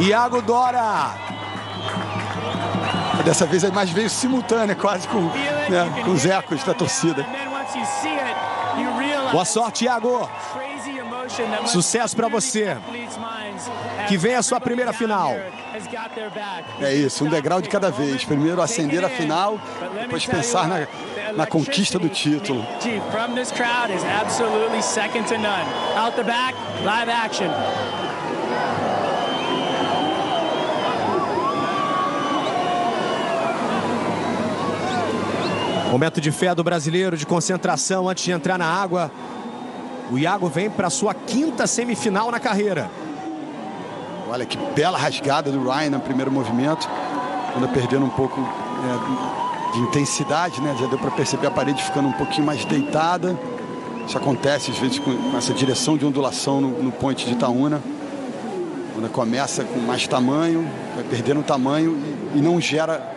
Iago Dora. Dessa vez a imagem veio simultânea, quase com os ecos da torcida. Boa sorte, Iago. Sucesso para você. Que venha a sua primeira final. É isso, um degrau de cada vez. Primeiro ascender a final, depois pensar na conquista do título. Momento de fé do brasileiro, de concentração antes de entrar na água. O Iago vem para sua 5ª semifinal na carreira. Olha que bela rasgada do Ryan no primeiro movimento. Anda perdendo um pouco de intensidade, né? Já deu para perceber a parede ficando um pouquinho mais deitada. Isso acontece às vezes com essa direção de ondulação no point de Itaúna. Quando começa com mais tamanho, vai perdendo tamanho e não gera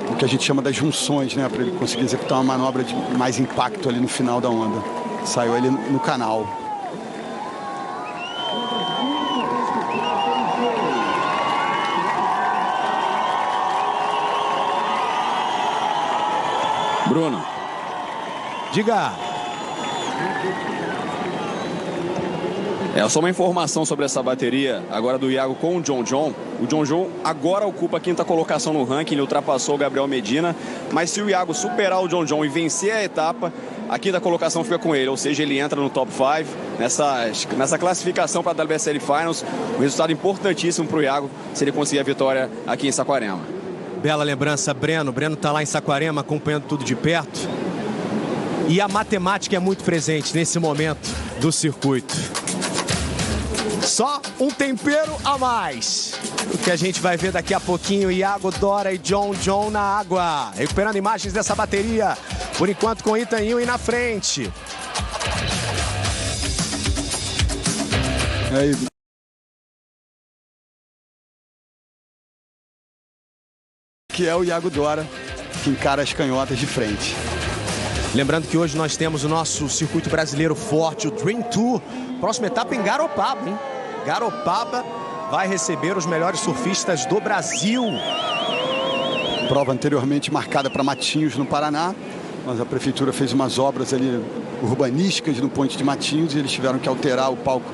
o que a gente chama das junções, né? Para ele conseguir executar uma manobra de mais impacto ali no final da onda. Saiu ele no canal. Bruno. Diga. Só uma informação sobre essa bateria agora do Iago com o John John. O John John agora ocupa a 5ª colocação no ranking, ele ultrapassou o Gabriel Medina. Mas se o Iago superar o John John e vencer a etapa, a 5ª colocação fica com ele. Ou seja, ele entra no top 5 nessa classificação para a WSL Finals. Um resultado importantíssimo para o Iago se ele conseguir a vitória aqui em Saquarema. Bela lembrança, Breno. Breno está lá em Saquarema acompanhando tudo de perto. E a matemática é muito presente nesse momento do circuito. Só um tempero a mais. O que a gente vai ver daqui a pouquinho, Iago Dora e John John na água. Recuperando imagens dessa bateria. Por enquanto com Ethan Ewing na frente. Que é o Iago Dora, que encara as canhotas de frente. Lembrando que hoje nós temos o nosso circuito brasileiro forte, o Dream Tour. Próxima etapa em Garopaba, hein? Garopaba vai receber os melhores surfistas do Brasil. Prova anteriormente marcada para Matinhos, no Paraná. Mas a prefeitura fez umas obras ali urbanísticas no ponte de Matinhos e eles tiveram que alterar o palco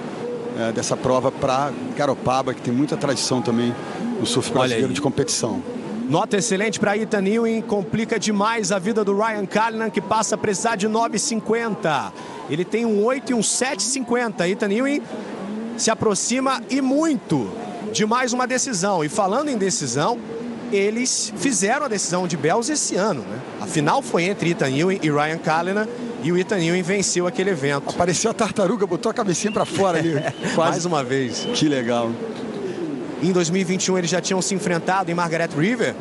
dessa prova para Garopaba, que tem muita tradição também no surf brasileiro de competição. Nota excelente para Ethan Ewing, complica demais a vida do Ryan Callinan, que passa a precisar de 9,50. Ele tem um 8 e um 7,50. Ethan Ewing se aproxima e muito de mais uma decisão. E falando em decisão, eles fizeram a decisão de Bells esse ano, né? A final foi entre Ethan Ewing e Ryan Callinan e o Ethan Ewing venceu aquele evento. Apareceu a tartaruga, botou a cabecinha para fora ali. Quase. Mais uma vez. Que legal. Em 2021 eles já tinham se enfrentado em Margaret River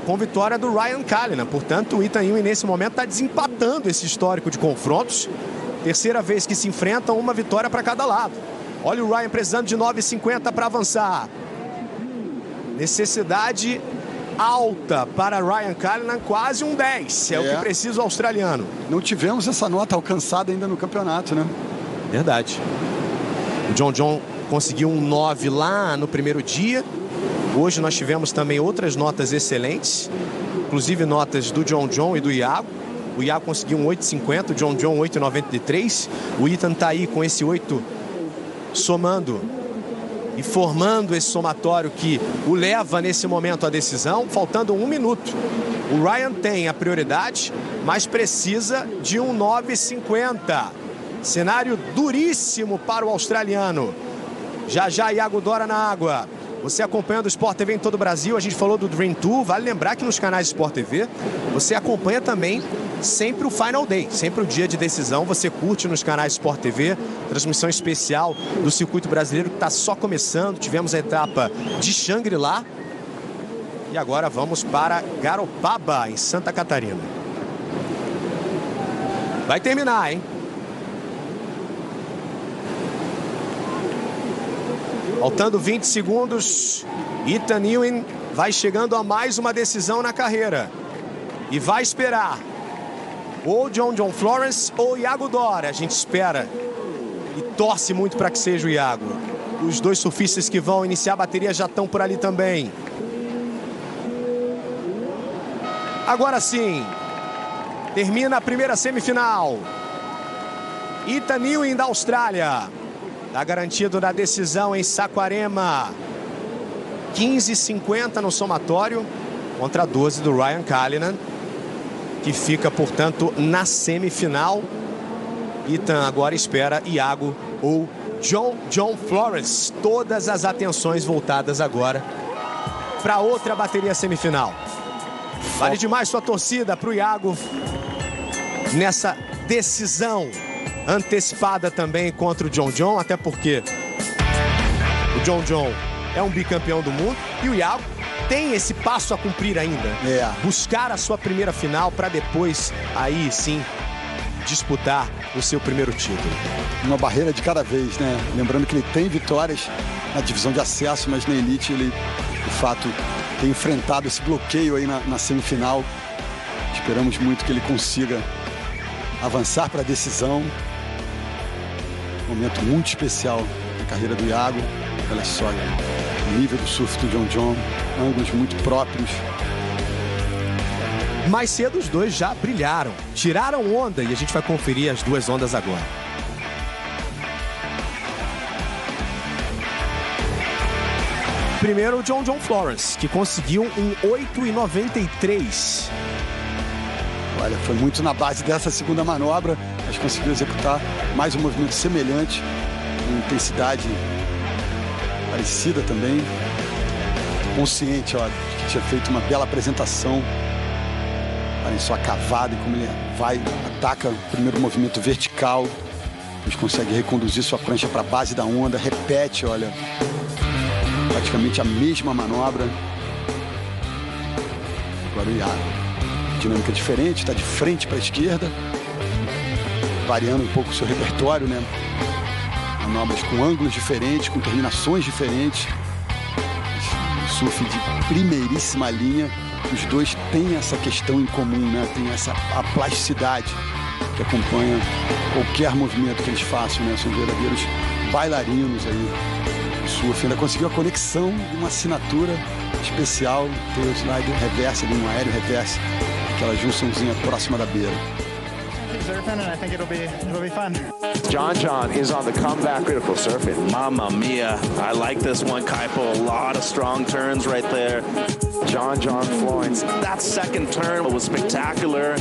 com vitória do Ryan Callinan. Portanto, o Ethan Ewing nesse momento está desempatando esse histórico de confrontos. Terceira vez que se enfrentam, uma vitória para cada lado. Olha o Ryan precisando de 9,50 para avançar. Necessidade alta para Ryan Callinan, quase um 10. É o que precisa o australiano. Não tivemos essa nota alcançada ainda no campeonato, né? Verdade. O John John conseguiu um 9 lá no primeiro dia. Hoje nós tivemos também outras notas excelentes, inclusive notas do John John e do Iago. O Iago conseguiu um 8,50, o John John 8,93. O Ethan tá aí com esse 8 somando e formando esse somatório que o leva nesse momento à decisão, faltando 1 minuto. O Ryan tem a prioridade, mas precisa de um 9,50. Cenário duríssimo para o australiano. Já já Iago Dora na água. Você acompanhando o Sport TV em todo o Brasil, a gente falou do Dream Tour. Vale lembrar que nos canais Sport TV você acompanha também sempre o Final Day, sempre o dia de decisão. Você curte nos canais Sport TV, transmissão especial do circuito brasileiro que está só começando. Tivemos a etapa de Xangri-Lá e agora vamos para Garopaba, em Santa Catarina. Vai terminar, hein? Faltando 20 segundos, Ethan Ewing vai chegando a mais uma decisão na carreira. E vai esperar ou John John Florence ou Iago Dora. A gente espera e torce muito para que seja o Iago. Os dois surfistas que vão iniciar a bateria já estão por ali também. Agora sim, termina a primeira semifinal. Ethan Ewing da Austrália. Está garantido na decisão em Saquarema. 15,50 no somatório contra 12 do Ryan Callinan, que fica, portanto, na semifinal. Ethan agora espera Iago ou John Flores. Todas as atenções voltadas agora para outra bateria semifinal. Vale demais sua torcida para o Iago nessa decisão antecipada também contra o John, até porque o John é um bicampeão do mundo e o Iago tem esse passo a cumprir ainda. Buscar a sua primeira final para depois, aí sim, disputar o seu primeiro título. Uma barreira de cada vez, né? Lembrando que ele tem vitórias na divisão de acesso, mas na elite ele, de fato, tem enfrentado esse bloqueio aí na semifinal. Esperamos muito que ele consiga avançar para a decisão. Um momento muito especial na carreira do Iago. Olha só o nível do surf do John, ângulos muito próprios. Mais cedo os dois já brilharam, tiraram onda e a gente vai conferir as duas ondas agora. Primeiro o John Flores, que conseguiu um 8,93. Olha, foi muito na base dessa segunda manobra, mas conseguiu executar mais um movimento semelhante, com intensidade parecida também. Consciente, ó, que tinha feito uma bela apresentação. Olha só a cavada e como ele vai, ataca o primeiro movimento vertical, mas consegue reconduzir sua prancha para a base da onda, repete, olha, praticamente a mesma manobra. Agora o Iago, dinâmica diferente, está de frente para a esquerda, variando um pouco o seu repertório, né? Manobras com ângulos diferentes, com terminações diferentes. Surf de primeiríssima linha. Os dois têm essa questão em comum, né? Tem a plasticidade que acompanha qualquer movimento que eles façam, né? São verdadeiros bailarinos aí. O surf ainda conseguiu a conexão de uma assinatura especial, tail slide reverse, ali, um aéreo reverse, aquela junçãozinha próxima da beira. Surfing, and I think it'll be fun. John is on the comeback critical surfing. Mamma mia, I like this one, Kaipo. A lot of strong turns right there. John Florence, that second turn was spectacular.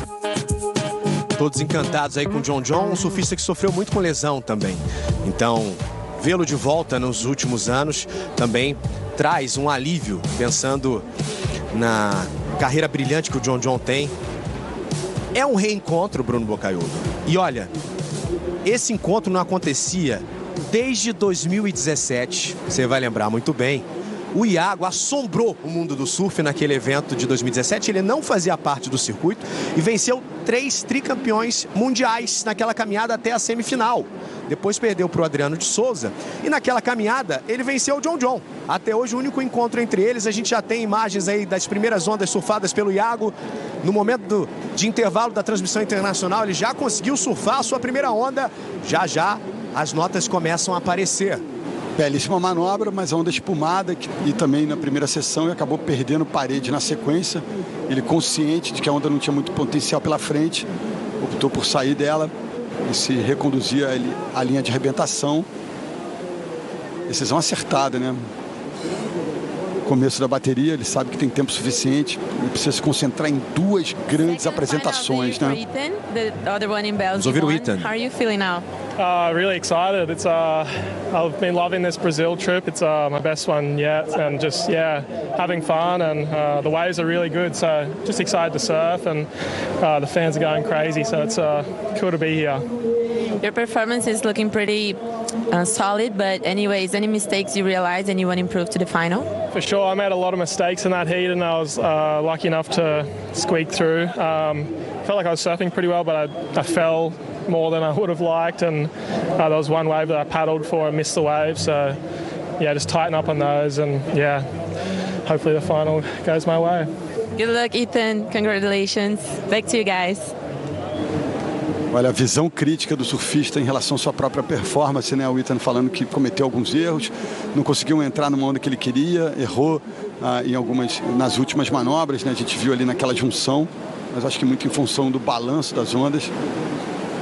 Todos encantados aí com o John, um surfista que sofreu muito com lesão também. Então, vê-lo de volta nos últimos anos também traz um alívio, pensando na carreira brilhante que o John tem. É um reencontro, Bruno Boccaiuto. E olha, esse encontro não acontecia desde 2017. Você vai lembrar muito bem. O Iago assombrou o mundo do surf naquele evento de 2017. Ele não fazia parte do circuito e venceu 3 tricampeões mundiais naquela caminhada até a semifinal. Depois perdeu para o Adriano de Souza. E naquela caminhada, ele venceu o John. Até hoje, o único encontro entre eles. A gente já tem imagens aí das primeiras ondas surfadas pelo Iago. No momento de intervalo da transmissão internacional, ele já conseguiu surfar a sua primeira onda. Já, as notas começam a aparecer. Belíssima manobra, mas a onda espumada e também na primeira sessão ele acabou perdendo parede na sequência. Ele, consciente de que a onda não tinha muito potencial pela frente, optou por sair dela e se reconduzir a linha de arrebentação. Decisão acertada, né? Começo da bateria, ele sabe que tem tempo suficiente, ele precisa se concentrar em 2 grandes apresentações, né? Vamos ouvir o Ethan. How are you feeling now? Really excited. It's I've been loving this Brazil trip. It's my best one yet, and just having fun. And the waves are really good, so just excited to surf. And the fans are going crazy, so it's cool to be here. Your performance is looking pretty solid, but anyways, any mistakes you realize and you want to improve to the final? For sure, I made a lot of mistakes in that heat, and I was lucky enough to squeak through. Felt like I was surfing pretty well, but I fell more than I would have liked, and there was one wave that I paddled for and missed the wave, so just tighten up on those, and hopefully the final goes my way. Good luck, Ethan. Congratulations. Back to you guys. Olha, a visão crítica do surfista em relação à sua própria performance, né? O Ethan falando que cometeu alguns erros, não conseguiu entrar numa onda que ele queria, errou nas últimas manobras, né? A gente viu ali naquela junção, mas acho que muito em função do balanço das ondas.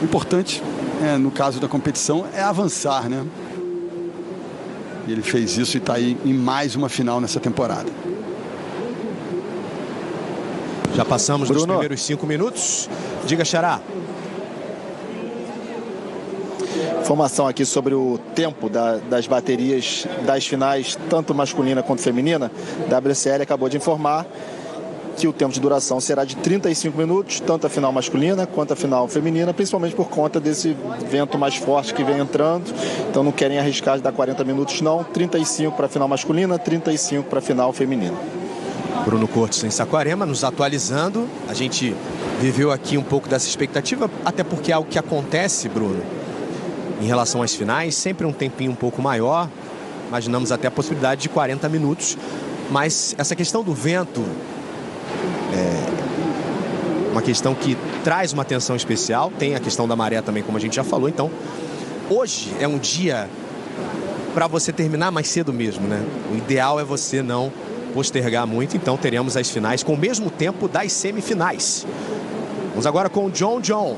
O importante, no caso da competição, é avançar, né? E ele fez isso e está aí em mais uma final nessa temporada. Já passamos dos primeiros 5 minutos. Diga, Xará. Informação aqui sobre o tempo das baterias das finais, tanto masculina quanto feminina. A WSL acabou de informar que o tempo de duração será de 35 minutos, tanto a final masculina quanto a final feminina, principalmente por conta desse vento mais forte que vem entrando. Então não querem arriscar de dar 40 minutos não. 35 para a final masculina, 35 para a final feminina. Bruno Cortes em Saquarema, nos atualizando. A gente viveu aqui um pouco dessa expectativa, até porque é algo que acontece, Bruno, em relação às finais, sempre um tempinho um pouco maior. Imaginamos até a possibilidade de 40 minutos. Mas essa questão do vento é uma questão que traz uma atenção especial. Tem a questão da maré também, como a gente já falou. Então, hoje é um dia para você terminar mais cedo mesmo, né? O ideal é você não postergar muito. Então, teremos as finais com o mesmo tempo das semifinais. Vamos agora com o John John.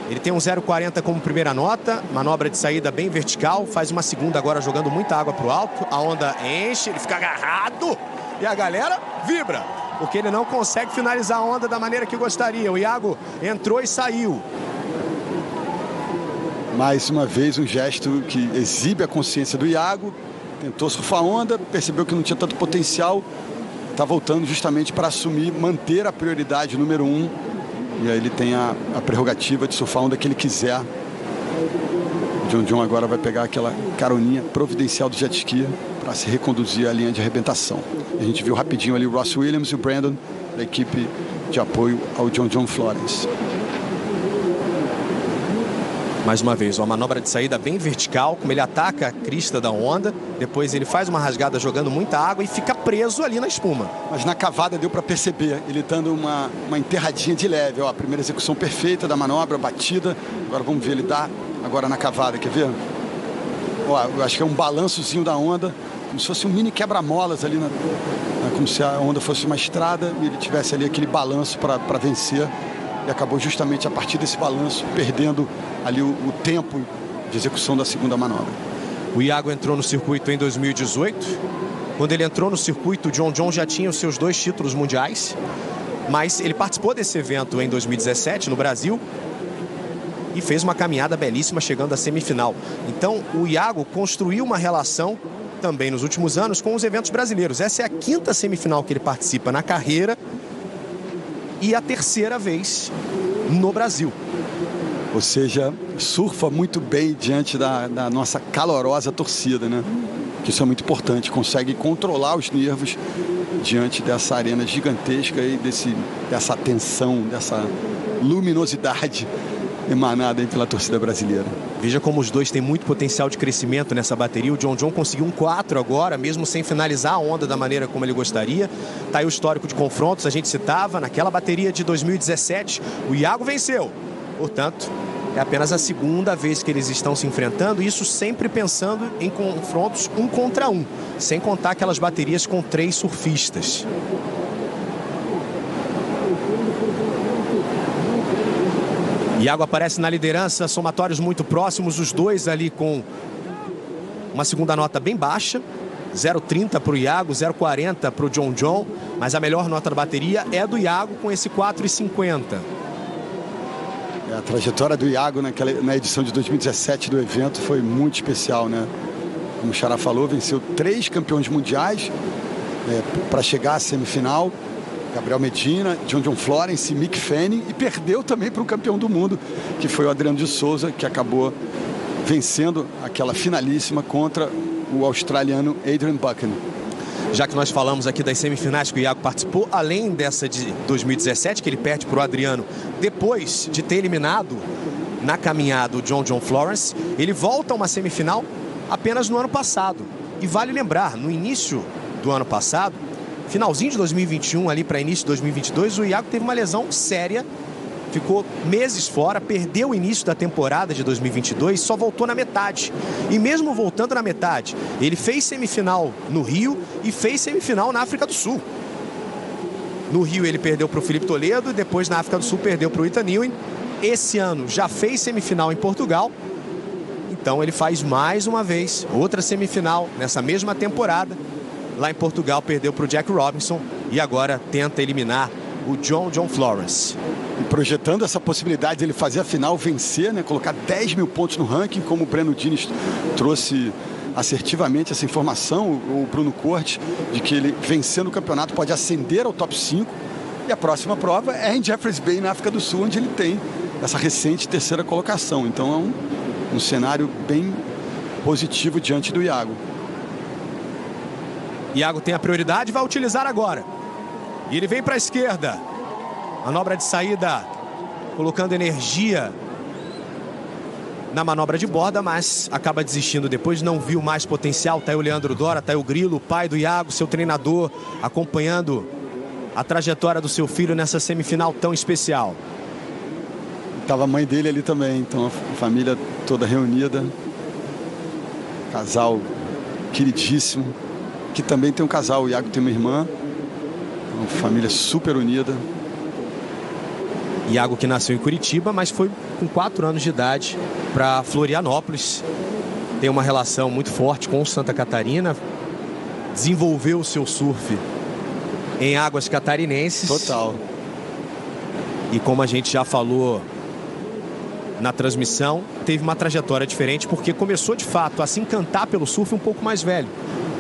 Ele tem um 0,40 como primeira nota, manobra de saída bem vertical, faz uma segunda agora jogando muita água para o alto, a onda enche, ele fica agarrado e a galera vibra, porque ele não consegue finalizar a onda da maneira que gostaria. O Iago entrou e saiu. Mais uma vez um gesto que exibe a consciência do Iago, tentou surfar a onda, percebeu que não tinha tanto potencial, está voltando justamente para assumir, manter a prioridade número 1. E aí ele tem a prerrogativa de surfar onde ele quiser. O John John agora vai pegar aquela caroninha providencial do jet ski para se reconduzir à linha de arrebentação. A gente viu rapidinho ali o Ross Williams e o Brandon da equipe de apoio ao John John Florence. Mais uma vez, uma manobra de saída bem vertical, como ele ataca a crista da onda, depois ele faz uma rasgada jogando muita água e fica preso ali na espuma. Mas na cavada deu para perceber, ele dando uma enterradinha de leve. Ó, a primeira execução perfeita da manobra, batida. Agora vamos ver ele dar agora na cavada, quer ver? Ó, eu acho que é um balançozinho da onda, como se fosse um mini quebra-molas ali, como se a onda fosse uma estrada e ele tivesse ali aquele balanço para vencer. E acabou justamente a partir desse balanço perdendo ali o tempo de execução da segunda manobra. O Iago entrou no circuito em 2018. Quando ele entrou no circuito, o John John já tinha os seus 2 títulos mundiais, mas ele participou desse evento em 2017 no Brasil e fez uma caminhada belíssima chegando à semifinal. Então o Iago construiu uma relação também nos últimos anos com os eventos brasileiros. Essa é a 5ª semifinal que ele participa na carreira e a 3ª vez no Brasil. Ou seja, surfa muito bem diante da nossa calorosa torcida, né? Que isso é muito importante, consegue controlar os nervos diante dessa arena gigantesca e dessa tensão, dessa luminosidade emanada aí pela torcida brasileira. Veja como os dois têm muito potencial de crescimento nessa bateria. O John John conseguiu um 4 agora, mesmo sem finalizar a onda da maneira como ele gostaria. Tá aí o histórico de confrontos, a gente citava, naquela bateria de 2017, o Iago venceu. Portanto, é apenas a 2ª vez que eles estão se enfrentando, isso sempre pensando em confrontos 1 contra 1, sem contar aquelas baterias com 3 surfistas. Iago aparece na liderança, somatórios muito próximos, os dois ali com uma segunda nota bem baixa, 0,30 para o Iago, 0,40 para o John John, mas a melhor nota da bateria é do Iago com esse 4,50. A trajetória do Iago na edição de 2017 do evento foi muito especial, né? Como o Xará falou, venceu 3 campeões mundiais para chegar à semifinal. Gabriel Medina, John John Florence, Mick Fanning, e perdeu também para o campeão do mundo, que foi o Adriano de Souza, que acabou vencendo aquela finalíssima contra o australiano Adrian Buchan. Já que nós falamos aqui das semifinais que o Iago participou, além dessa de 2017, que ele perde para o Adriano, depois de ter eliminado na caminhada o John John Florence, ele volta a uma semifinal apenas no ano passado. E vale lembrar, no início do ano passado, finalzinho de 2021 ali para início de 2022, o Iago teve uma lesão séria ficou meses fora, perdeu o início da temporada de 2022, só voltou na metade. E mesmo voltando na metade, ele fez semifinal no Rio e fez semifinal na África do Sul. No Rio ele perdeu para o Felipe Toledo e depois na África do Sul perdeu para o Ethan Ewing. Esse ano já fez semifinal em Portugal. Então ele faz mais uma vez outra semifinal nessa mesma temporada. Lá em Portugal perdeu para o Jack Robinson e agora tenta eliminar o John Florence. E projetando essa possibilidade de ele fazer a final, vencer, né? Colocar 10 mil pontos no ranking, como o Breno Diniz trouxe assertivamente essa informação, o Bruno Cortes, de que ele vencendo o campeonato pode ascender ao top 5. E a próxima prova é em Jeffreys Bay, na África do Sul, onde ele tem essa recente terceira colocação. Então é um cenário bem positivo diante do Iago. Iago tem a prioridade, vai utilizar agora. E ele vem para a esquerda. Manobra de saída, colocando energia na manobra de borda, mas acaba desistindo depois, não viu mais potencial. Tá aí o Leandro Dora, tá aí o Grilo, o pai do Iago, seu treinador, acompanhando a trajetória do seu filho nessa semifinal tão especial. Estava a mãe dele ali também, então a família toda reunida. Casal queridíssimo, que também tem um casal, o Iago tem uma irmã, uma família super unida. Iago que nasceu em Curitiba, mas foi com 4 anos de idade para Florianópolis. Tem uma relação muito forte com Santa Catarina. Desenvolveu o seu surf em águas catarinenses. Total. E como a gente já falou na transmissão, teve uma trajetória diferente porque começou de fato a se encantar pelo surf um pouco mais velho.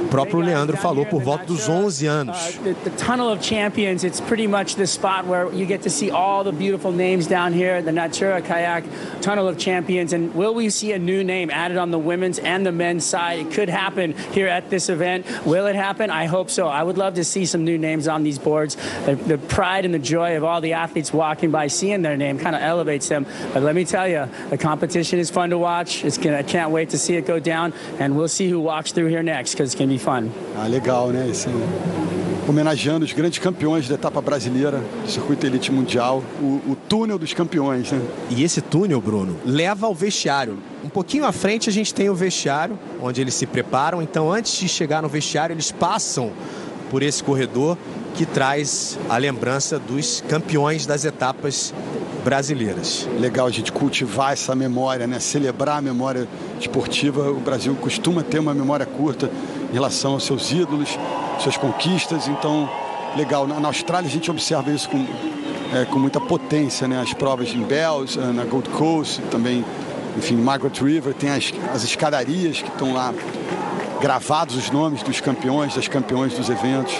O próprio Leandro falou por volta dos 11 anos. The Tunnel of Champions, it's pretty much the spot where you get to see all the beautiful names down here, the Natura Kayak Tunnel of Champions. And will we see a new name added on the women's and the men's side? It could happen here at this event. Will it happen? I hope so. I would love to see some new names on these boards. The pride and the joy of all the athletes walking by, seeing their name kind of elevates them. But let me tell you, the competition is fun to watch. I can't wait to see it go down. And we'll see who walks through here next, because it's going to be fun. Ah, legal, né? Esse, homenageando os grandes campeões da etapa brasileira do circuito elite mundial, o túnel dos campeões, né? E esse túnel, Bruno, leva ao vestiário. Um pouquinho à frente a gente tem o vestiário, onde eles se preparam. Então, antes de chegar no vestiário, eles passam por esse corredor que traz a lembrança dos campeões das etapas brasileiras. Legal a gente cultivar essa memória, né? Celebrar a memória esportiva. O Brasil costuma ter uma memória curta em relação aos seus ídolos, suas conquistas. Então, legal. Na Austrália a gente observa isso com muita potência, né? As provas em Bells, na Gold Coast, também, enfim, Margaret River, tem as escadarias que estão lá gravados os nomes dos campeões, das campeões dos eventos.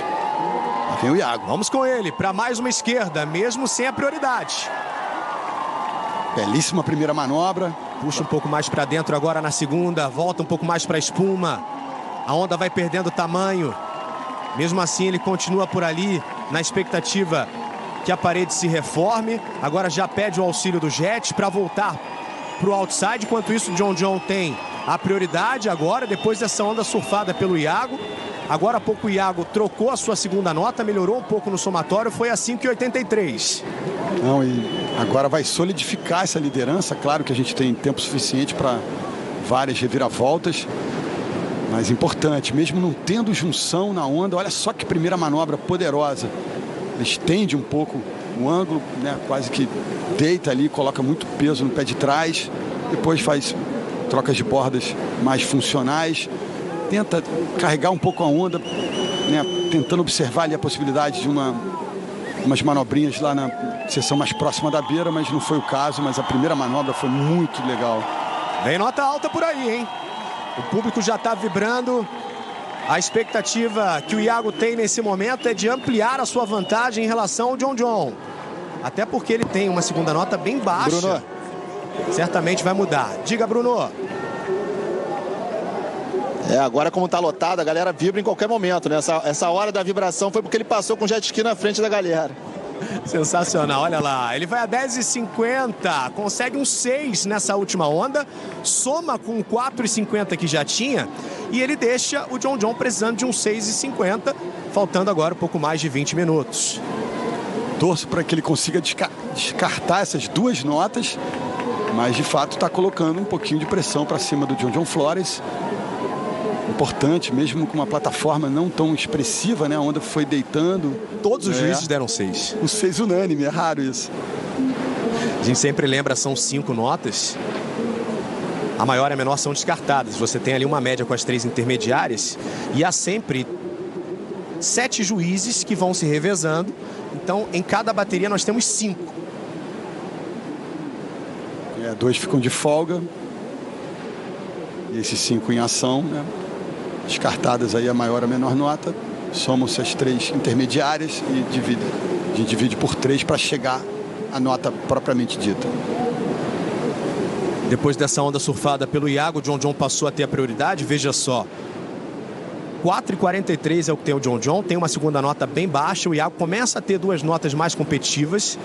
Lá vem o Iago. Vamos com ele para mais uma esquerda, mesmo sem a prioridade. Belíssima primeira manobra. Puxa um pouco mais para dentro agora na segunda, volta um pouco mais para a espuma. A onda vai perdendo tamanho. Mesmo assim, ele continua por ali na expectativa que a parede se reforme. Agora já pede o auxílio do jet para voltar para o outside. Enquanto isso, o John tem a prioridade agora, depois dessa onda surfada pelo Iago. Agora há pouco o Iago trocou a sua segunda nota, melhorou um pouco no somatório, foi a 5,83. Não, e agora vai solidificar essa liderança. Claro que a gente tem tempo suficiente para várias reviravoltas, mas importante, mesmo não tendo junção na onda. Olha só que primeira manobra poderosa. Estende um pouco o ângulo, né? Quase que deita ali, coloca muito peso no pé de trás. Depois faz trocas de bordas mais funcionais. Tenta carregar um pouco a onda, né? Tentando observar ali a possibilidade de umas manobrinhas lá na seção mais próxima da beira, mas não foi o caso. Mas a primeira manobra foi muito legal. Vem nota alta por aí, hein? O público já está vibrando. A expectativa que o Iago tem nesse momento é de ampliar a sua vantagem em relação ao John. Até porque ele tem uma segunda nota bem baixa. Bruno. Certamente vai mudar. Diga, Bruno. Agora como tá lotado, a galera vibra em qualquer momento, né? Essa hora da vibração foi porque ele passou com jet ski na frente da galera. Sensacional, olha lá. Ele vai a 10,50, consegue um 6 nessa última onda, soma com 4,50 que já tinha, e ele deixa o John precisando de um 6,50, faltando agora um pouco mais de 20 minutos. torço para que ele consiga descartar essas duas notas, mas de fato está colocando um pouquinho de pressão para cima do John Flores. Importante, mesmo com uma plataforma não tão expressiva, né? A onda foi deitando. Todos os juízes deram 6. Um 6 unânime, é raro isso. A gente sempre lembra, são 5 notas. A maior e a menor são descartadas. Você tem ali uma média com as 3 intermediárias e há sempre 7 juízes que vão se revezando. Então, em cada bateria nós temos 5. 2 ficam de folga. E esses 5 em ação, né? Descartadas aí a maior e a menor nota. Somam-se as 3 intermediárias e a gente divide por 3 para chegar à nota propriamente dita. Depois dessa onda surfada pelo Iago, o John passou a ter a prioridade. Veja só, 4,43 é o que tem o John. Tem uma segunda nota bem baixa. O Iago começa a ter 2 notas mais competitivas,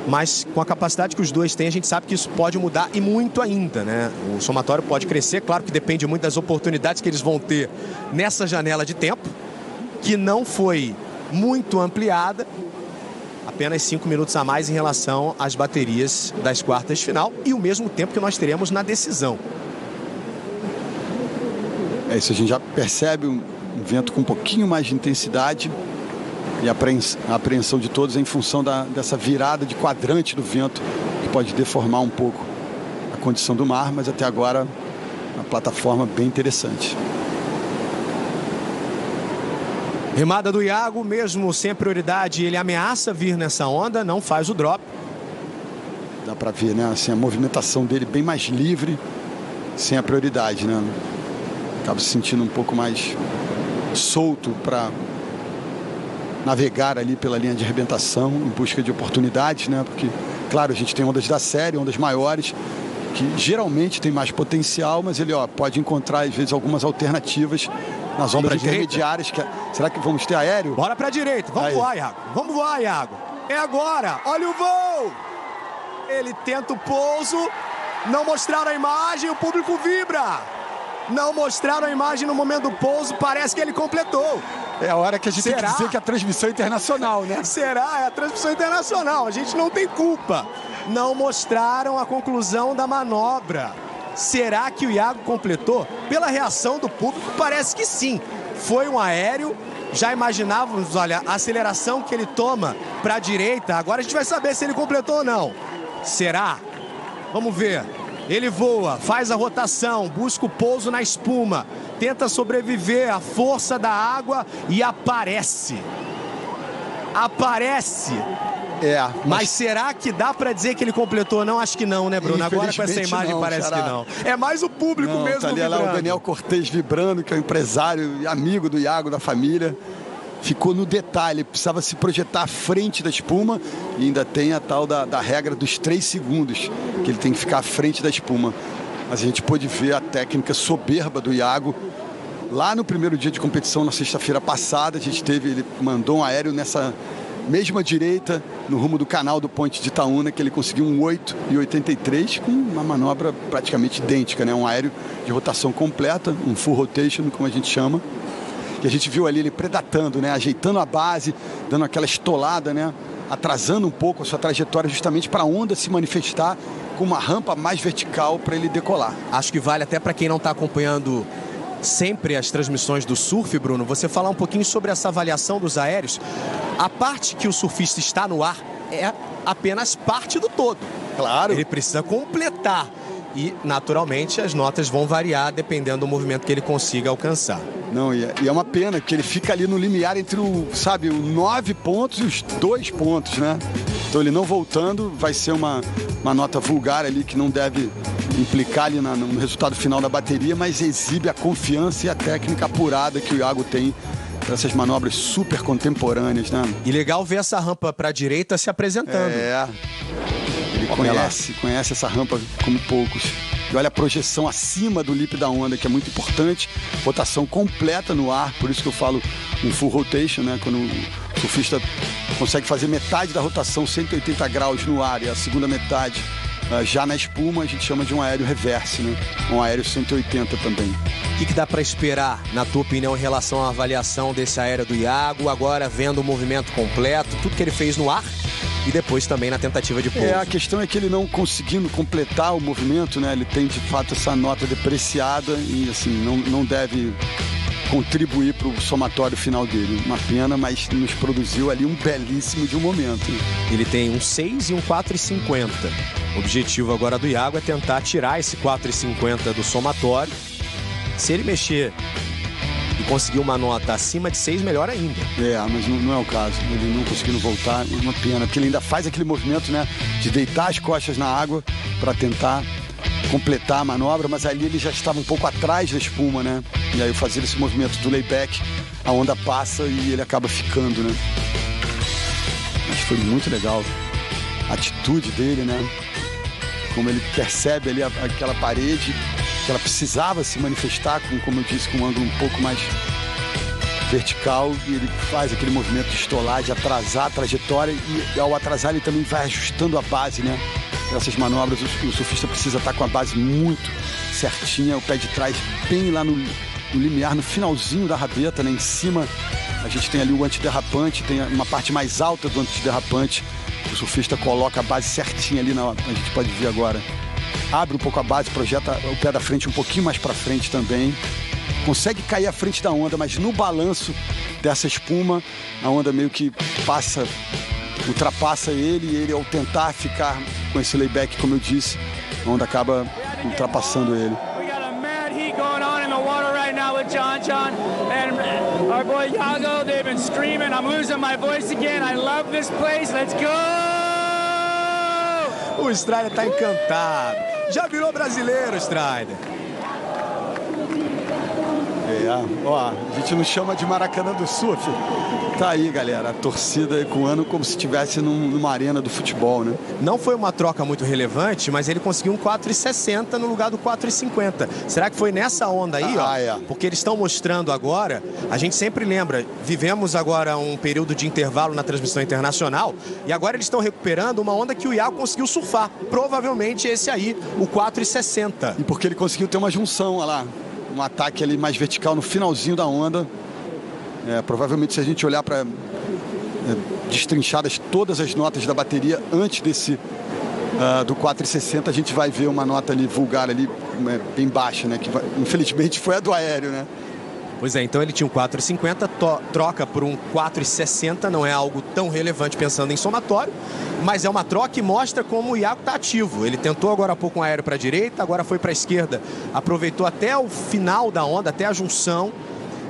mas com a capacidade que os dois têm, a gente sabe que isso pode mudar e muito ainda, né? O somatório pode crescer, claro que depende muito das oportunidades que eles vão ter nessa janela de tempo, que não foi muito ampliada. Apenas 5 minutos a mais em relação às baterias das quartas de final e o mesmo tempo que nós teremos na decisão. É isso, a gente já percebe um vento com um pouquinho mais de intensidade e a apreensão de todos é em função dessa virada de quadrante do vento, que pode deformar um pouco a condição do mar, mas até agora uma plataforma bem interessante. Remada do Iago, mesmo sem prioridade, ele ameaça vir nessa onda, não faz o drop. Dá para ver, né? Assim, a movimentação dele bem mais livre, sem a prioridade, né? Acaba se sentindo um pouco mais solto para navegar ali pela linha de arrebentação em busca de oportunidades, né? Porque, claro, a gente tem ondas da série, ondas maiores, que geralmente tem mais potencial, mas ele pode encontrar, às vezes, algumas alternativas nas ondas intermediárias. Será que vamos ter aéreo? Bora para a direita. Vamos voar, Iago. Vamos voar, Iago. É agora. Olha o voo. Ele tenta o pouso. Não mostraram a imagem. O público vibra. Não mostraram a imagem no momento do pouso. Parece que ele completou. É a hora que a gente tem que dizer que a transmissão é internacional, né? Será? É a transmissão internacional. A gente não tem culpa. Não mostraram a conclusão da manobra. Será que o Iago completou? Pela reação do público, parece que sim. Foi um aéreo. Já imaginávamos, olha, a aceleração que ele toma para a direita. Agora a gente vai saber se ele completou ou não. Será? Vamos ver. Ele voa, faz a rotação, busca o pouso na espuma, tenta sobreviver à força da água e aparece. Aparece. Mas será que dá para dizer que ele completou ou não? Acho que não, né, Bruno? Agora com essa imagem parece que não. É mais o público mesmo tá ali vibrando. Lá o Daniel Cortez vibrando, que é o empresário e amigo do Iago, da família. Ficou no detalhe, precisava se projetar à frente da espuma e ainda tem a tal da regra dos 3 segundos, que ele tem que ficar à frente da espuma. Mas a gente pôde ver a técnica soberba do Iago. Lá no primeiro dia de competição, na sexta-feira passada, ele mandou um aéreo nessa mesma direita, no rumo do canal do Ponte de Itaúna, que ele conseguiu um 8,83 com uma manobra praticamente idêntica, né? Um aéreo de rotação completa, um full rotation, como a gente chama. E a gente viu ali ele predatando, né? Ajeitando a base, dando aquela estolada, né? Atrasando um pouco a sua trajetória justamente para a onda se manifestar com uma rampa mais vertical para ele decolar. Acho que vale até para quem não está acompanhando sempre as transmissões do surf, Bruno, você falar um pouquinho sobre essa avaliação dos aéreos. A parte que o surfista está no ar é apenas parte do todo. Claro. Ele precisa completar. E, naturalmente, as notas vão variar dependendo do movimento que ele consiga alcançar. Não, e é uma pena, porque ele fica ali no limiar entre o 9 pontos e os 2 pontos, né? Então ele não voltando, vai ser uma nota vulgar ali que não deve implicar ali no resultado final da bateria, mas exibe a confiança e a técnica apurada que o Iago tem para essas manobras super contemporâneas, né? E legal ver essa rampa para a direita se apresentando. Ele conhece essa rampa como poucos. E olha a projeção acima do lip da onda, que é muito importante. Rotação completa no ar, por isso que eu falo um full rotation, né? Quando o surfista consegue fazer metade da rotação, 180 graus no ar, e a segunda metade já na espuma, a gente chama de um aéreo reverse, né? Um aéreo 180 também. que dá para esperar, na tua opinião, em relação à avaliação desse aéreo do Iago, agora vendo o movimento completo, tudo que ele fez no ar e depois também na tentativa de pouso? A questão é que ele não conseguindo completar o movimento, né? Ele tem de fato essa nota depreciada e assim, não deve contribuir para o somatório final dele. Uma pena, mas nos produziu ali um belíssimo de um momento. Ele tem um 6 e um 4,50. O objetivo agora do Iago é tentar tirar esse 4,50 do somatório. Se ele mexer e conseguir uma nota acima de 6, melhor ainda. Mas não é o caso. Ele não conseguindo voltar, é uma pena. Porque ele ainda faz aquele movimento, né, de deitar as costas na água para tentar completar a manobra, mas ali ele já estava um pouco atrás da espuma, né? E aí fazer esse movimento do layback, a onda passa e ele acaba ficando, né? Mas foi muito legal a atitude dele, né? Como ele percebe ali aquela parede, que ela precisava se manifestar, como eu disse, com um ângulo um pouco mais vertical, e ele faz aquele movimento de estolar, de atrasar a trajetória, e ao atrasar ele também vai ajustando a base, né? Essas manobras, o surfista precisa estar com a base muito certinha, o pé de trás bem lá no limiar, no finalzinho da rabeta, né? Em cima a gente tem ali o antiderrapante, tem uma parte mais alta do antiderrapante, o surfista coloca a base certinha ali, a gente pode ver agora. Abre um pouco a base, projeta o pé da frente um pouquinho mais para frente também. Consegue cair à frente da onda, mas no balanço dessa espuma, a onda meio que ultrapassa ele, e ele, ao tentar ficar com esse layback, como eu disse, a onda acaba ultrapassando ele. John and our boy Iago, they've been screaming. I'm losing my voice again. I love this place. Let's go! O Strider tá encantado. Já virou brasileiro, Strider. A gente não chama de Maracanã do Surf. Tá aí, galera, a torcida ecoando como se estivesse numa arena do futebol, né? Não foi uma troca muito relevante, mas ele conseguiu um 4,60 no lugar do 4,50. Será que foi nessa onda aí, Porque eles estão mostrando agora, a gente sempre lembra, vivemos agora um período de intervalo na transmissão internacional, e agora eles estão recuperando uma onda que o Iago conseguiu surfar. Provavelmente esse aí, o 4,60. E porque ele conseguiu ter uma junção, olha lá, um ataque ali mais vertical no finalzinho da onda. Provavelmente, se a gente olhar para destrinchadas todas as notas da bateria antes desse do 4,60, a gente vai ver uma nota ali vulgar ali bem baixa, né? Que infelizmente foi a do aéreo, né? Pois é, então ele tinha um 4,50, troca por um 4,60, não é algo tão relevante pensando em somatório, mas é uma troca que mostra como o Iago está ativo. Ele tentou agora há pouco um aéreo para a direita, agora foi para a esquerda, aproveitou até o final da onda, até a junção,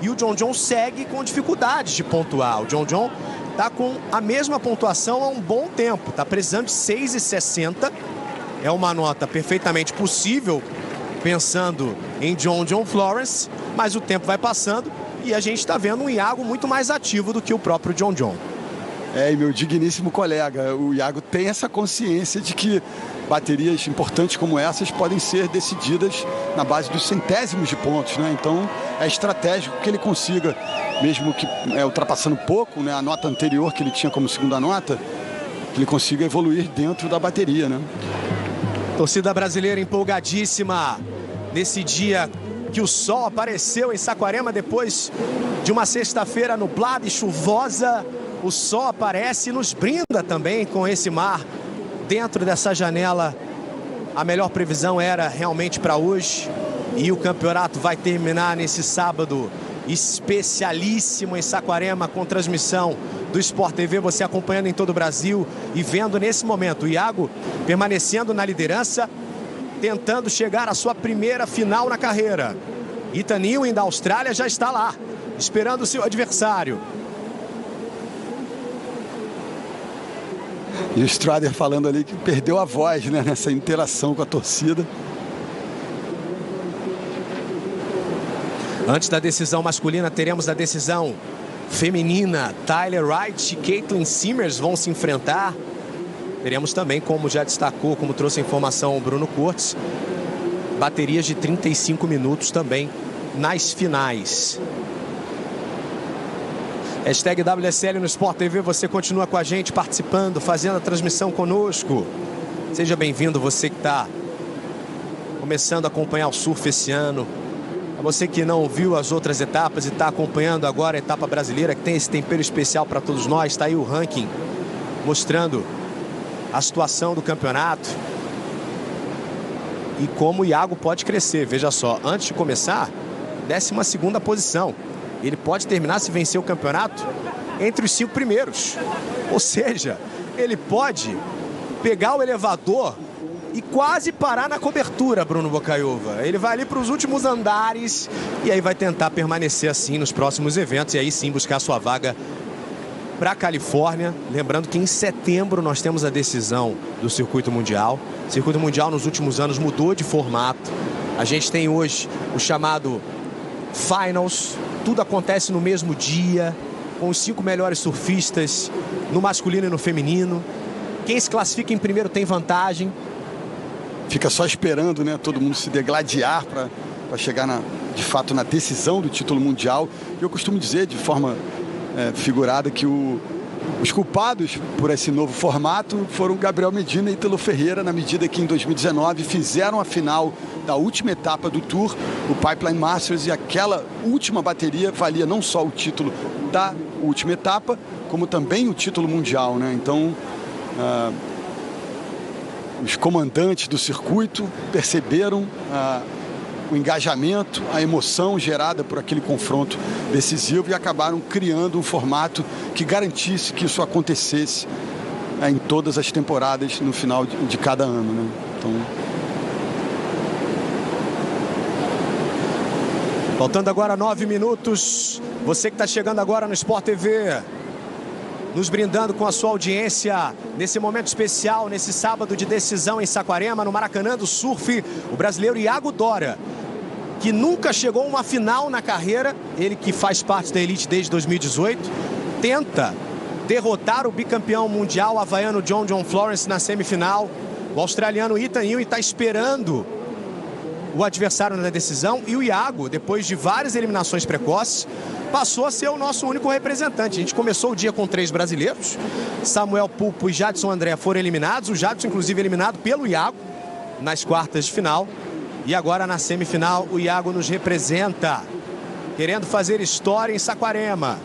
e o John John segue com dificuldades de pontuar. O John John está com a mesma pontuação há um bom tempo, está precisando de 6,60, é uma nota perfeitamente possível, pensando em John John Florence, mas o tempo vai passando e a gente está vendo um Iago muito mais ativo do que o próprio John John. E meu digníssimo colega, o Iago tem essa consciência de que baterias importantes como essas podem ser decididas na base dos centésimos de pontos, né? Então é estratégico que ele consiga, mesmo que ultrapassando pouco, né, a nota anterior que ele tinha como segunda nota, que ele consiga evoluir dentro da bateria, né? Torcida brasileira empolgadíssima nesse dia que o sol apareceu em Saquarema depois de uma sexta-feira nublada e chuvosa. O sol aparece e nos brinda também com esse mar dentro dessa janela. A melhor previsão era realmente para hoje, e o campeonato vai terminar nesse sábado especialíssimo em Saquarema, com transmissão do Sport TV, você acompanhando em todo o Brasil e vendo nesse momento o Iago permanecendo na liderança, tentando chegar à sua primeira final na carreira. Ethan Ewing da Austrália já está lá, esperando o seu adversário. E o Strider falando ali que perdeu a voz, né, nessa interação com a torcida. Antes da decisão masculina, teremos a decisão feminina. Tyler Wright e Caitlin Simmers vão se enfrentar. Teremos também, como já destacou, como trouxe a informação o Bruno Cortes, baterias de 35 minutos também nas finais. Hashtag WSL no Sport TV, você continua com a gente participando, fazendo a transmissão conosco. Seja bem-vindo, você que está começando a acompanhar o surf esse ano. Você que não viu as outras etapas e está acompanhando agora a etapa brasileira, que tem esse tempero especial para todos nós, está aí o ranking mostrando a situação do campeonato e como o Iago pode crescer. Veja só, antes de começar, 12ª posição. Ele pode terminar, se vencer o campeonato, entre os 5 primeiros. Ou seja, ele pode pegar o elevador e quase parar na cobertura, Bruno Bocaiúva. Ele vai ali para os últimos andares e aí vai tentar permanecer assim nos próximos eventos e aí sim buscar sua vaga para a Califórnia. Lembrando que em setembro nós temos a decisão do Circuito Mundial. O Circuito Mundial nos últimos anos mudou de formato. A gente tem hoje o chamado Finals. Tudo acontece no mesmo dia, com os 5 melhores surfistas no masculino e no feminino. Quem se classifica em primeiro tem vantagem. Fica só esperando, né, todo mundo se degladiar para chegar, de fato, na decisão do título mundial. Eu costumo dizer, de forma figurada, que os culpados por esse novo formato foram Gabriel Medina e Ítalo Ferreira, na medida que em 2019 fizeram a final da última etapa do Tour, o Pipeline Masters, e aquela última bateria valia não só o título da última etapa, como também o título mundial, né? Então, os comandantes do circuito perceberam o engajamento, a emoção gerada por aquele confronto decisivo e acabaram criando um formato que garantisse que isso acontecesse em todas as temporadas no final de cada ano, né? Então... Faltando agora 9 minutos, você que está chegando agora no Sport TV, nos brindando com a sua audiência nesse momento especial, nesse sábado de decisão em Saquarema, no Maracanã do Surf, o brasileiro Iago Dora, que nunca chegou a uma final na carreira, ele que faz parte da elite desde 2018, tenta derrotar o bicampeão mundial havaiano John Florence na semifinal. O australiano Ethan Ewing está esperando o adversário na decisão e o Iago, depois de várias eliminações precoces, passou a ser o nosso único representante. A gente começou o dia com 3 brasileiros. Samuel Pulpo e Jadson André foram eliminados. O Jadson, inclusive, eliminado pelo Iago nas quartas de final. E agora, na semifinal, o Iago nos representa, querendo fazer história em Saquarema.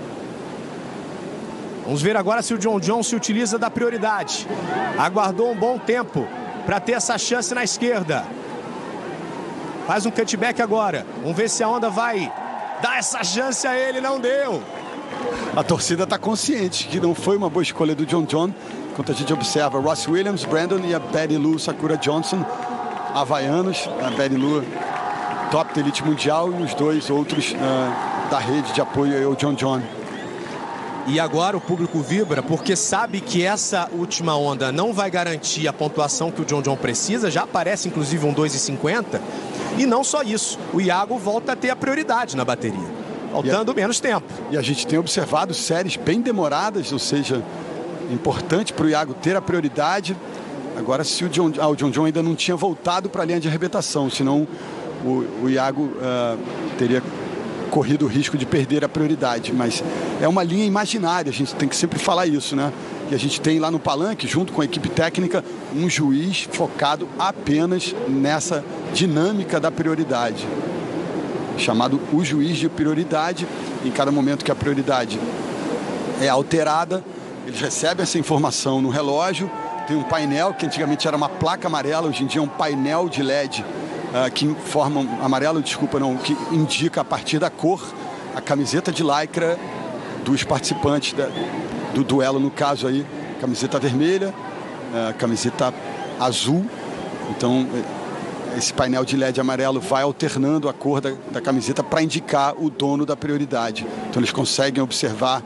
Vamos ver agora se o John se utiliza da prioridade. Aguardou um bom tempo para ter essa chance na esquerda. Faz um cutback agora. Vamos ver se a onda vai dar essa chance a ele. Não deu. A torcida está consciente que não foi uma boa escolha do John, enquanto a gente observa Ross Williams, Brandon e a Betty Lou Sakura Johnson, havaianos. A Betty Lou, top da elite mundial, e os 2 outros da rede de apoio ao John. E agora o público vibra porque sabe que essa última onda não vai garantir a pontuação que o John precisa. Já aparece inclusive um 2,50. E não só isso, o Iago volta a ter a prioridade na bateria, faltando menos tempo. E a gente tem observado séries bem demoradas, ou seja, é importante para o Iago ter a prioridade. Agora, se o John ainda não tinha voltado para a linha de arrebentação, senão o Iago teria corrido o risco de perder a prioridade. Mas é uma linha imaginária, a gente tem que sempre falar isso, né? E a gente tem lá no palanque, junto com a equipe técnica, um juiz focado apenas nessa dinâmica da prioridade, chamado o juiz de prioridade. Em cada momento que a prioridade é alterada, eles recebem essa informação no relógio. Tem um painel que antigamente era uma placa amarela, hoje em dia é um painel de LED que informa, amarelo, desculpa, não, que indica a partir da cor a camiseta de lycra dos participantes do duelo, no caso aí, camiseta vermelha, camiseta azul. Então, esse painel de LED amarelo vai alternando a cor da camiseta para indicar o dono da prioridade. Então, eles conseguem observar,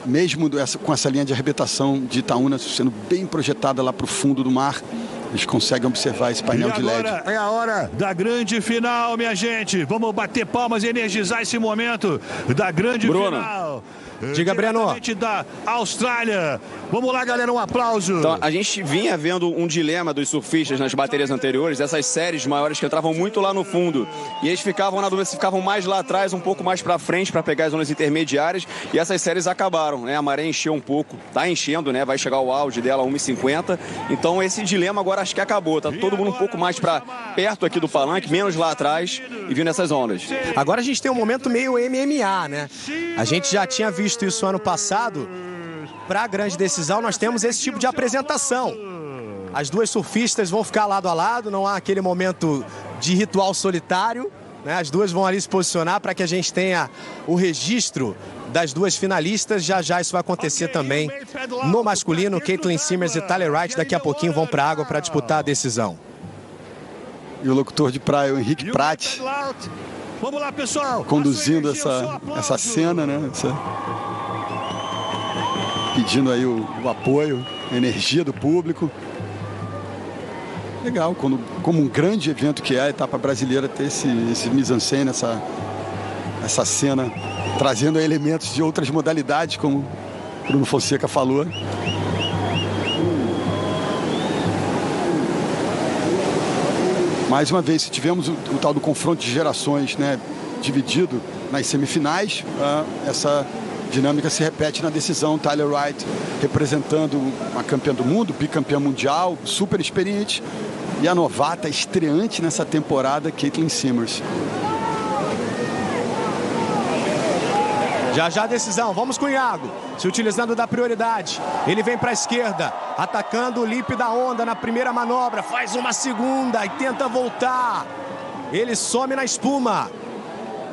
mesmo com essa linha de arrebentação de Itaúna sendo bem projetada lá para o fundo do mar, eles conseguem observar esse painel de LED. Agora é a hora da grande final, minha gente. Vamos bater palmas e energizar esse momento da grande final. Diga, Breno. Da Austrália. Vamos lá, galera, um aplauso. Então, a gente vinha vendo um dilema dos surfistas nas baterias anteriores, essas séries maiores que entravam muito lá no fundo. E eles ficavam na dúvida se ficavam mais lá atrás, um pouco mais pra frente, para pegar as zonas intermediárias. E essas séries acabaram, né? A maré encheu um pouco, tá enchendo, né? Vai chegar o auge dela a 1,50. Então esse dilema agora acho que acabou. Tá todo mundo um pouco mais para perto aqui do palanque, menos lá atrás e vindo essas ondas. Agora a gente tem um momento meio MMA, né? A gente já tinha visto isso ano passado. Para a grande decisão, nós temos esse tipo de apresentação. As duas surfistas vão ficar lado a lado, não há aquele momento de ritual solitário, né? As duas vão ali se posicionar para que a gente tenha o registro das duas finalistas. Já já isso vai acontecer também no masculino. Caitlin Simmers e Tyler Wright daqui a pouquinho vão para a água para disputar a decisão. E o locutor de praia, o Henrique Prat, vamos lá, pessoal, conduzindo essa cena, né? Pedindo aí o apoio, a energia do público. Legal, como um grande evento que é a etapa brasileira, ter esse mise-en-scène, essa cena, trazendo elementos de outras modalidades, como o Bruno Fonseca falou. Mais uma vez, tivemos o tal do confronto de gerações, né, dividido nas semifinais. Essa dinâmica se repete na decisão. Tyler Wright representando uma campeã do mundo, bicampeã mundial, super experiente. E a novata estreante nessa temporada, Caitlin Simmers. Já já a decisão, vamos com o Iago, se utilizando da prioridade. Ele vem para a esquerda, atacando o lip da onda na primeira manobra, faz uma segunda e tenta voltar. Ele some na espuma.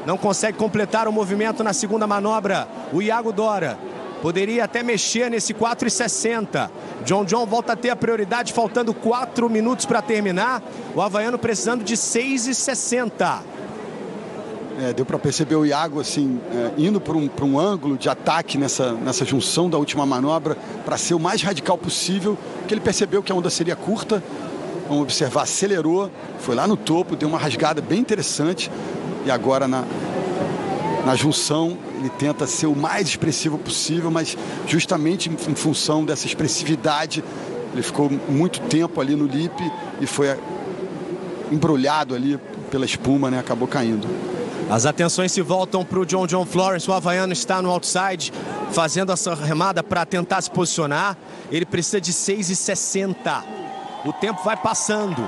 Não consegue completar o movimento na segunda manobra. O Iago Dora poderia até mexer nesse 4,60. John John volta a ter a prioridade, faltando 4 minutos para terminar. O havaiano precisando de 6,60. Deu para perceber o Iago assim, indo para um ângulo de ataque nessa junção da última manobra para ser o mais radical possível, porque ele percebeu que a onda seria curta. Vamos observar, acelerou, foi lá no topo, deu uma rasgada bem interessante. E agora na junção ele tenta ser o mais expressivo possível, mas justamente em função dessa expressividade ele ficou muito tempo ali no lip e foi embrulhado ali pela espuma, né? Acabou caindo. As atenções se voltam para o John John Florence. O havaiano está no outside, fazendo essa remada para tentar se posicionar. Ele precisa de 6,60. O tempo vai passando.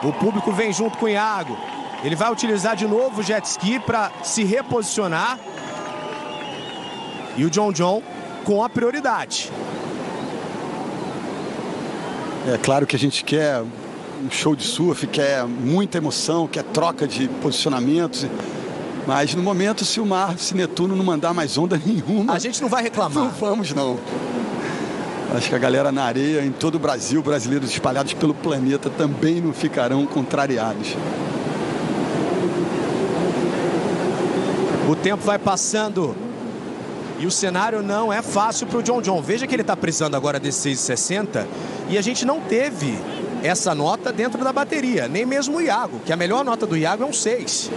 O público vem junto com o Iago. Ele vai utilizar de novo o jet ski para se reposicionar. E o John John com a prioridade. É claro que a gente quer um show de surf, quer muita emoção, quer troca de posicionamentos. Mas no momento, se o mar, se Netuno não mandar mais onda nenhuma... A gente não vai reclamar. Não vamos, não. Acho que a galera na areia, em todo o Brasil, brasileiros espalhados pelo planeta, também não ficarão contrariados. O tempo vai passando e o cenário não é fácil para o John John. Veja que ele está precisando agora de 6,60 e a gente não teve essa nota dentro da bateria, nem mesmo o Iago, que a melhor nota do Iago é um 6.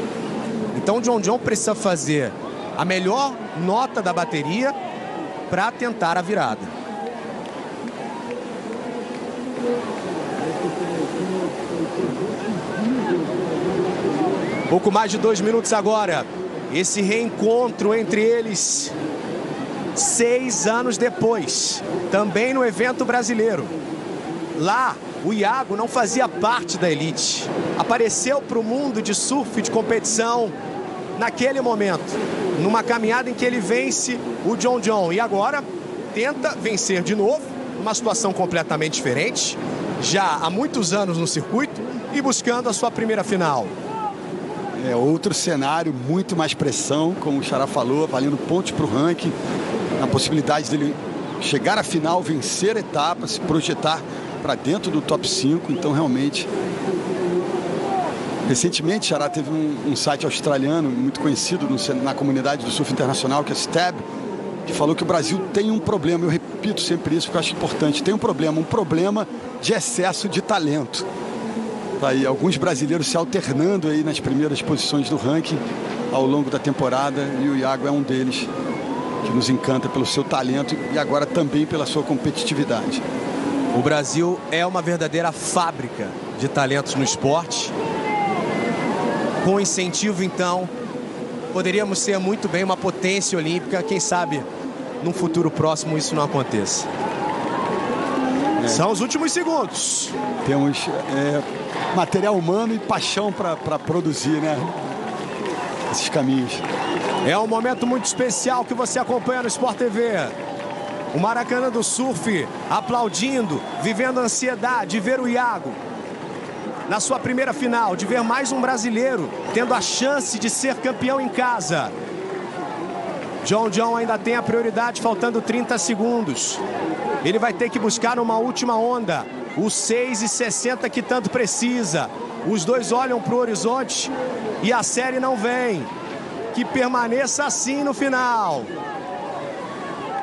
Então o John John precisa fazer a melhor nota da bateria para tentar a virada. Pouco mais de 2 minutos agora. Esse reencontro entre eles 6 anos depois, também no evento brasileiro. Lá, o Iago não fazia parte da elite. Apareceu para o mundo de surf de competição naquele momento, numa caminhada em que ele vence o John John. E agora tenta vencer de novo, numa situação completamente diferente, já há muitos anos no circuito e buscando a sua primeira final. É outro cenário, muito mais pressão, como o Xará falou, valendo pontos para o ranking, a possibilidade dele chegar à final, vencer a etapa, se projetar para dentro do top 5. Então, realmente, recentemente, Xará teve um site australiano muito conhecido na comunidade do surf internacional, que é STAB, que falou que o Brasil tem um problema. Eu repito sempre isso porque eu acho importante. Tem um problema de excesso de talento. Tá aí, alguns brasileiros se alternando aí nas primeiras posições do ranking ao longo da temporada, e o Iago é um deles. que nos encanta pelo seu talento e agora também pela sua competitividade. O Brasil é uma verdadeira fábrica de talentos no esporte. Com incentivo, então, poderíamos ser muito bem uma potência olímpica. Quem sabe, num futuro próximo, isso não aconteça. São os últimos segundos. Temos material humano e paixão para produzir, né, esses caminhos. É um momento muito especial que você acompanha no Sport TV. O Maracanã do Surf aplaudindo, vivendo a ansiedade de ver o Iago na sua primeira final, de ver mais um brasileiro tendo a chance de ser campeão em casa. John John ainda tem a prioridade, faltando 30 segundos. Ele vai ter que buscar uma última onda, o 6,60 que tanto precisa. Os dois olham para o horizonte e a série não vem. Que permaneça assim no final.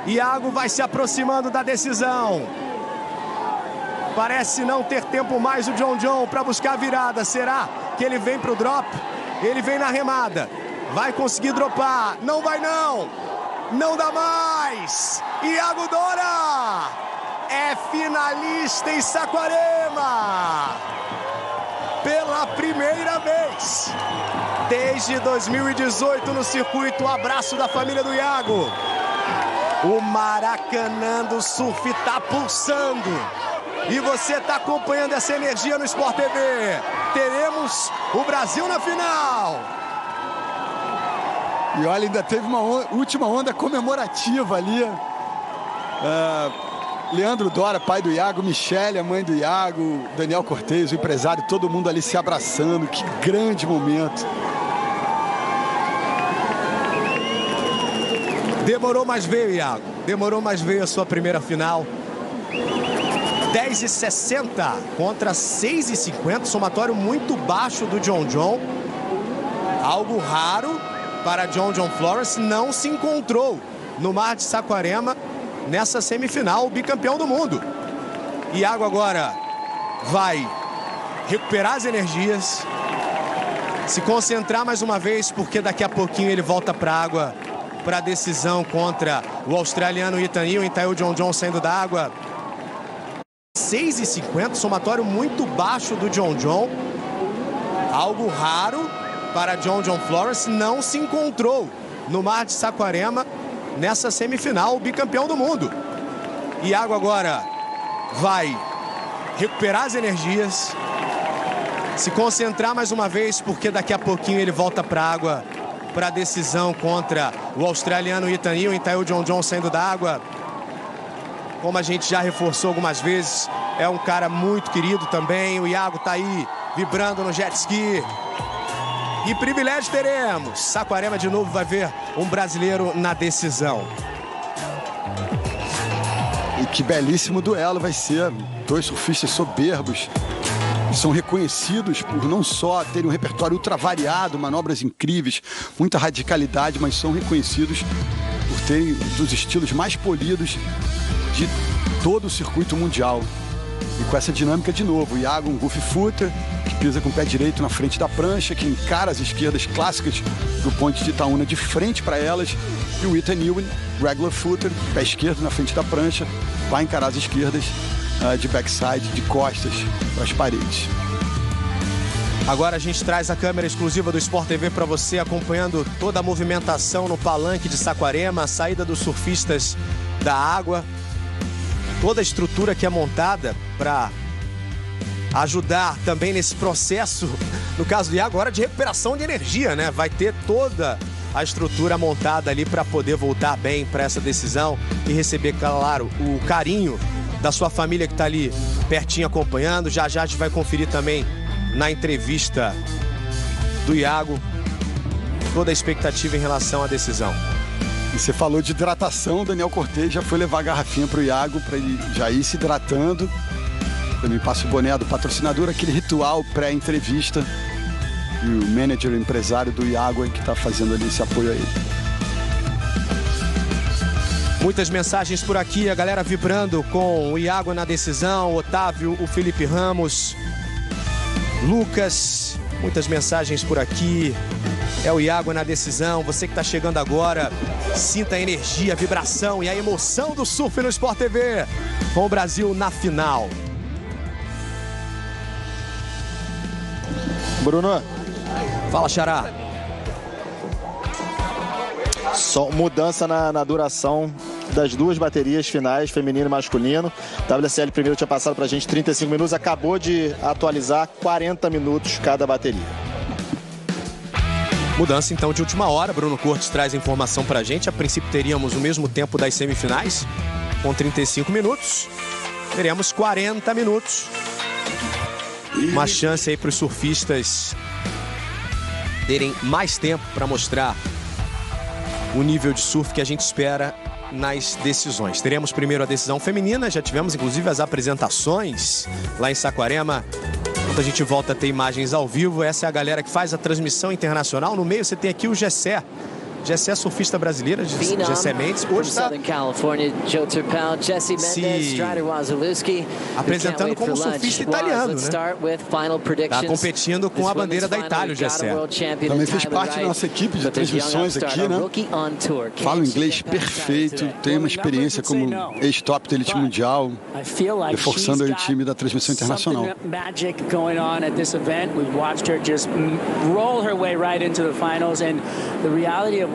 Iago vai se aproximando da decisão. Parece não ter tempo mais o John John para buscar a virada. Será que ele vem para o drop? Ele vem na remada. Vai conseguir dropar. Não vai não. Não dá mais. Iago Dora é finalista em Saquarema. Pela primeira vez desde 2018 no circuito. Um abraço da família do Iago. O Maracanã do Surf está pulsando. E você está acompanhando essa energia no Sport TV. Teremos o Brasil na final. E olha, ainda teve uma última onda comemorativa ali. Leandro Dora, pai do Iago, Michele, a mãe do Iago, Daniel Cortez, o empresário, todo mundo ali se abraçando. Que grande momento. Demorou, mas veio, Iago. Demorou, mas veio a sua primeira final. 10,60 contra 6,50. Somatório muito baixo do John John. Algo raro para John John Florence. Não se encontrou no mar de Saquarema nessa semifinal, o bicampeão do mundo. Iago agora vai recuperar as energias, se concentrar mais uma vez, porque daqui a pouquinho ele volta para a água para a decisão contra o australiano Ethan Ewing. Tá aí o John John saindo da água. 6,50, somatório muito baixo do John John. Algo raro para John John Florence. Não se encontrou no mar de Saquarema nessa semifinal, o bicampeão do mundo. Iago agora vai recuperar as energias, se concentrar mais uma vez, porque daqui a pouquinho ele volta para a água para a decisão contra o australiano Ethan Ewing. Tá aí o John John saindo da água. Como a gente já reforçou algumas vezes, é um cara muito querido também. O Iago tá aí vibrando no jet ski. E privilégio teremos. Saquarema de novo vai ver um brasileiro na decisão. E que belíssimo duelo vai ser. Dois surfistas soberbos. São reconhecidos por não só terem um repertório ultra variado, manobras incríveis, muita radicalidade, mas são reconhecidos por terem dos estilos mais polidos de todo o circuito mundial. E com essa dinâmica de novo, o Iago, um goofy footer, que pisa com o pé direito na frente da prancha, que encara as esquerdas clássicas do Ponte de Itaúna de frente para elas, e o Ethan Ewing, regular footer, pé esquerdo na frente da prancha, vai encarar as esquerdas de backside, de costas para as paredes. Agora a gente traz a câmera exclusiva do Sport TV para você, acompanhando toda a movimentação no palanque de Saquarema, a saída dos surfistas da água, toda a estrutura que é montada para ajudar também nesse processo, no caso do Iago, agora de recuperação de energia, né? Vai ter toda a estrutura montada ali para poder voltar bem para essa decisão e receber, claro, o carinho da sua família que está ali pertinho acompanhando. Já já a gente vai conferir também na entrevista do Iago toda a expectativa em relação à decisão. E você falou de hidratação, o Daniel Cortez já foi levar a garrafinha para o Iago para ele já ir se hidratando. Também passa o boné do patrocinador, aquele ritual pré-entrevista. E o manager, o empresário do Iago que está fazendo ali esse apoio a ele. Muitas mensagens por aqui, a galera vibrando com o Iago na decisão, o Otávio, o Felipe Ramos, Lucas, muitas mensagens por aqui. É o Iago na decisão. Você que está chegando agora, sinta a energia, a vibração e a emoção do surf no Sport TV. Com o Brasil na final. Bruno. Fala, Xará. Só mudança na duração das duas baterias finais, feminino e masculino. WSL primeiro tinha passado pra gente 35 minutos, acabou de atualizar 40 minutos cada bateria. Mudança então de última hora. Bruno Cortes traz a informação pra gente. A princípio teríamos o mesmo tempo das semifinais, com 35 minutos. Teremos 40 minutos. Uma chance aí para os surfistas terem mais tempo para mostrar o nível de surf que a gente espera nas decisões. Teremos primeiro a decisão feminina, já tivemos inclusive as apresentações lá em Saquarema. Enquanto a gente volta a ter imagens ao vivo, essa é a galera que faz a transmissão internacional. No meio você tem aqui o Gessé. Gessé é surfista brasileira, Gessé Mendes. Hoje está se apresentando como surfista italiano, né? Está competindo com a bandeira da Itália, o Gessé. Também fez parte da nossa equipe de transmissões aqui, né? Fala inglês perfeito, tem uma experiência como ex-top da elite mundial, reforçando aí o time da transmissão internacional.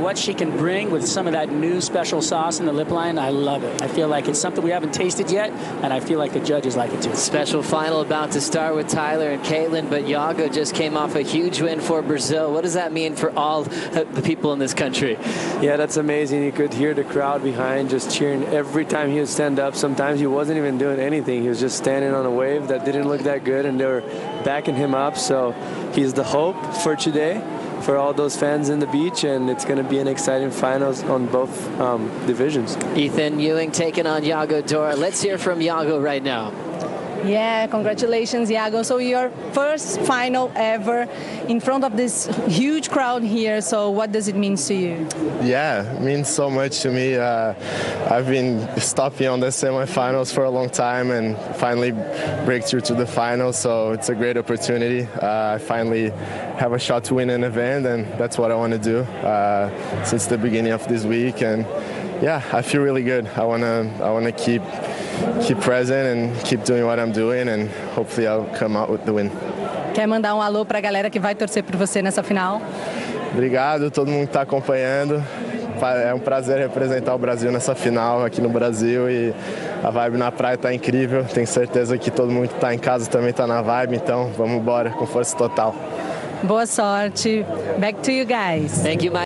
What she can bring with some of that new special sauce in the lip line, I love it. I feel like it's something we haven't tasted yet, and I feel like the judges like it too. Special final about to start with Tyler and Caitlin, but Iago just came off a huge win for Brazil. What does that mean for all the people in this country? Yeah, that's amazing. You could hear the crowd behind just cheering every time he would stand up. Sometimes he wasn't even doing anything. He was just standing on a wave that didn't look that good, and they were backing him up. So he's the hope for today, for all those fans in the beach, and it's going to be an exciting finals on both divisions. Ethan Ewing taking on Iago Dora. Let's hear from Iago right now. Yeah, congratulations, Iago. So your first final ever in front of this huge crowd here. So what does it mean to you? Yeah, it means so much to me. I've been stopping on the semifinals for a long time and finally break through to the finals. So it's a great opportunity. I finally have a shot to win an event, and that's what I want to do since the beginning of this week. And yeah, I feel really good. I wanna keep present and keep doing what I'm doing, and hopefully I'll come out with the win. Quer mandar alô para a galera que vai torcer por você nessa final? Obrigado, todo mundo que está acompanhando. É um prazer representar o Brasil nessa final aqui no Brasil, e a vibe na praia está incrível. Tenho certeza que todo mundo que está em casa também está na vibe, então vamos embora com força total. Boa sorte. Back to you guys. Thank you, Mike.